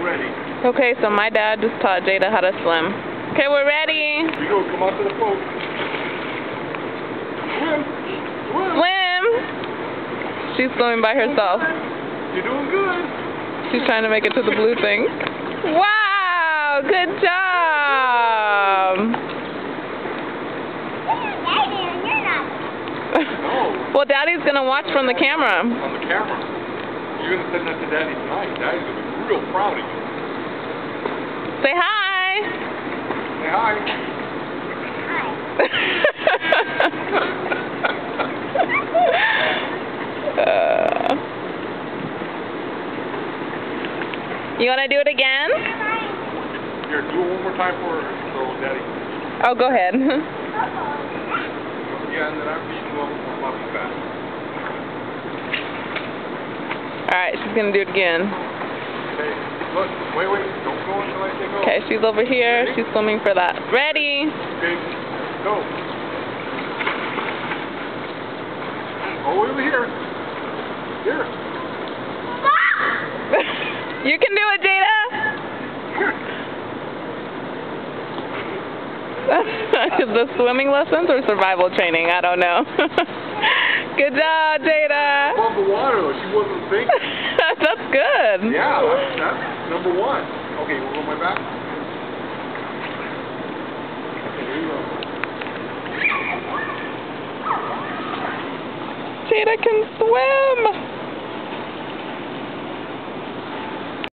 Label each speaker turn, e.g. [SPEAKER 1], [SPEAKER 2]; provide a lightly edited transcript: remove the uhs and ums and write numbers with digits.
[SPEAKER 1] ready.
[SPEAKER 2] Okay, so my dad just taught Jada how to swim. Okay, we're ready.
[SPEAKER 1] Here you go, come out to the float. Swim! Swim!
[SPEAKER 2] Swim! She's swimming by herself.
[SPEAKER 1] You're doing good.
[SPEAKER 2] She's trying to make it to the blue thing. Wow! Good job!
[SPEAKER 1] No.
[SPEAKER 2] Well, Daddy's going to watch from the camera.
[SPEAKER 1] On the camera. You're going to send that to Daddy tonight. Daddy's going to be real proud of you.
[SPEAKER 2] Say hi!
[SPEAKER 1] Say hi.
[SPEAKER 2] You want to do it again?
[SPEAKER 1] Here, do it one more time for Daddy.
[SPEAKER 2] Oh, go ahead.
[SPEAKER 1] Yeah, and then after you go, I'll be back.
[SPEAKER 2] Alright, she's going to do it again.
[SPEAKER 1] Okay, look, wait, don't go until I say go.
[SPEAKER 2] Okay, she's over here.
[SPEAKER 1] Ready?
[SPEAKER 2] She's swimming for that. Ready?
[SPEAKER 1] Okay, go. Oh, over here. Here.
[SPEAKER 2] You can do it, Jada! The swimming lessons or survival training? I don't know. Good job, Jada!
[SPEAKER 1] Above the water, though. She wasn't thinking.
[SPEAKER 2] That's good.
[SPEAKER 1] Yeah, that's number one. Okay, we'll go my back. Okay, here you go.
[SPEAKER 2] Jada can swim!